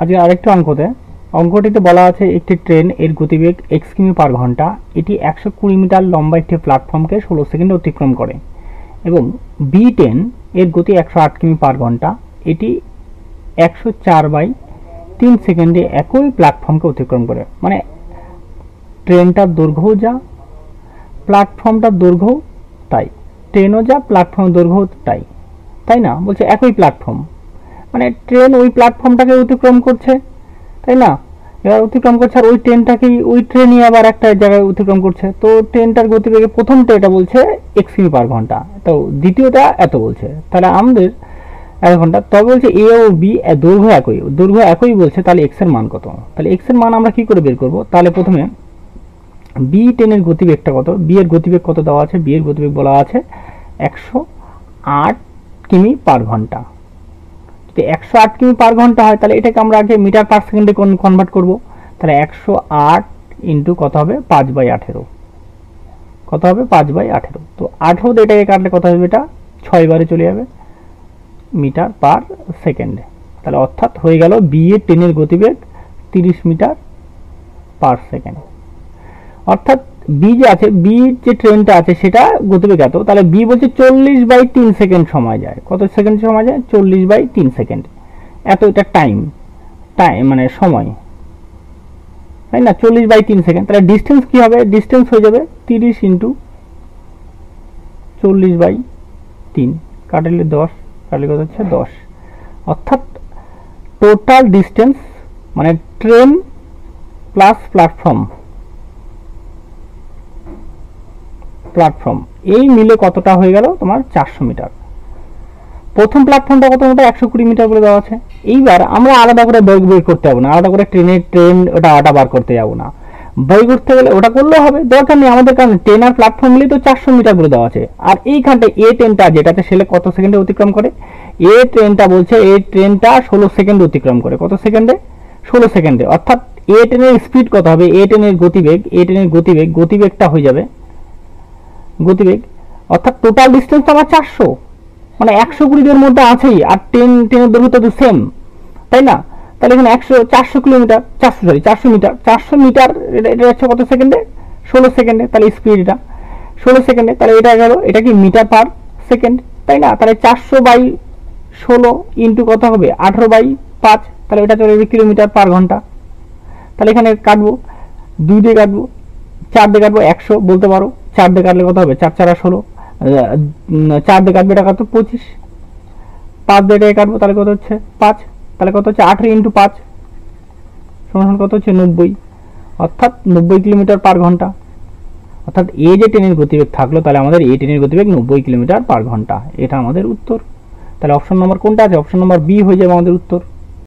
আজকে আরেকটা অঙ্কটিতে বলা আছে একটি ট্রেন এর গতিবেগ x কিমি পার ঘন্টা, এটি 120 মিটার লম্বা একটি প্ল্যাটফর্মকে 16 সেকেন্ডে অতিক্রম করে, এবং বি ট্রেন এর গতি 108 কিমি পার ঘন্টা, এটি 104/3 সেকেন্ডে একই প্ল্যাটফর্মকে অতিক্রম করে। মানে ট্রেনটার দৈর্ঘ্য যা, প্ল্যাটফর্মটার দৈর্ঘ্য তাই, ট্রেনও যা, প্ল্যাটফর্মের দৈর্ঘ্য তাই, তাই না? বলছে একই প্ল্যাটফর্ম, মানে ট্রেন ওই প্ল্যাটফর্মটাকে অতিক্রম করছে, তাই না? এবার অতিক্রম করছে, আর ওই ট্রেনটাকেই, ওই ট্রেনই আবার একটা জায়গায় অতিক্রম করছে। তো ট্রেনটার গতিবেগে প্রথমটা এটা বলছে x কিমি পার ঘন্টা, তো দ্বিতীয়টা এত বলছে। তাহলে আমাদের 1 ঘন্টা, তবে বলছে এ ও বি দৈর্ঘ্য একই বলছে, তাহলে x এর মান কত? তাহলে x এর মান আমরা কি করে বের করব? তাহলে প্রথমে বি ট্রেনের গতিবেগটা কত, বি এর গতিবেগ কত দেওয়া আছে? বি এর গতিবেগ বলা আছে 108 কিমি পার ঘন্টা। যদি 108 কিমি পার ঘন্টা হয়, তাহলে এটাকে আমরা আগে মিটার পার সেকেন্ডে কনভার্ট করব। তাহলে 108 ইন্টু কত হবে? 5/18। কত হবে? 5/18। তো 18 দিয়ে এটাকে কাটলে কত হবে? এটা 6 বারে চলে যাবে মিটার পার সেকেন্ডে। তাহলে অর্থাৎ হয়ে গেল বি এর ট্রেনের গতিবেগ 30 মিটার পার সেকেন্ড। অর্থাৎ বি যে আছে, বি যে ট্রেনটা আছে সেটা গতিবেগ এত, তাহলে বি বলছে 40/3 সেকেন্ড সময় যায়। কত সেকেন্ড সময় যায়? 40/3 সেকেন্ড। এত এটা টাইম মানে সময়, তাই না? 40/3 সেকেন্ড। তাহলে ডিস্টেন্স কি হবে? ডিস্টেন্স হয়ে যাবে 30 ইন্টু 40/3, কাটলে 10, কাটলে কত হচ্ছে? 10। অর্থাৎ টোটাল ডিস্টেন্স মানে ট্রেন প্লাস প্ল্যাটফর্ম এই মিলে কতটা হয়ে গেল তোমার? 400 মিটার। প্রথম প্ল্যাটফর্মটা কত মিটার? 120 মিটার বলে দেওয়া আছে। এইবার আমরা আলাদা করে বেগ বের করতে যাবো না, আলাদা করে ট্রেন ওটা বার করতে যাবো না। বের করতে গেলে ওটা করলেও হবে, দরকার নেই আমাদের, কারণ ট্রেন আর প্ল্যাটফর্ম মিলে তো 400 মিটার বলে দেওয়া আছে। আর এইখানটা এ ট্রেনটা যেটাতে সেলে কত সেকেন্ডে অতিক্রম করে? এ ট্রেনটা বলছে এই ট্রেনটা 16 সেকেন্ডে অতিক্রম করে। কত সেকেন্ডে? 16 সেকেন্ডে। অর্থাৎ এ ট্রেনের স্পিড কত হবে? এ ট্রেনের গতিবেগটা হয়ে যাবে গতিবেগ, অর্থাৎ টোটাল ডিস্টেন্স আমার 400, মানে 120 এর মধ্যে আছেই, আর ট্রেনের দৈর্ঘ্য তো সেম, তাই না? তাহলে এখানে 400 কিলোমিটার, 400 মিটার এটা হচ্ছে কত সেকেন্ডে? 16 সেকেন্ডে। তাহলে স্পিড এটা 16 সেকেন্ডে, তাহলে এটা গেল, এটা কি মিটার পার সেকেন্ড, তাই না? তাহলে 400/16 ইন্টু কত হবে? 18/5, তাহলে এটা চলে যাবে কিলোমিটার পার ঘন্টা। তাহলে এখানে কাটবো, 2 দিয়ে কাটবো, 4 দিয়ে কাটবো, 100 বলতে পারো। 4 দিয়ে কাটলে কত হবে? 4 4 16, 4 দিয়ে কাটবে এটা কত? 25। 5 দিয়ে এটাকে কাটবো, তাহলে কত হচ্ছে? 5। তাহলে কত হচ্ছে? 18 ইন্টু 5 সমান কত হচ্ছে? 90। অর্থাৎ 90 কিলোমিটার পার ঘন্টা। অর্থাৎ এ যে ট্রেনের গতিবেগ থাকলো, তাহলে আমাদের এ ট্রেনের গতিবেগ 90 কিলোমিটার পার ঘন্টা। এটা আমাদের উত্তর। তাহলে অপশন নম্বর কোনটা আছে? অপশন নম্বর বি হয়ে যাবে আমাদের উত্তর।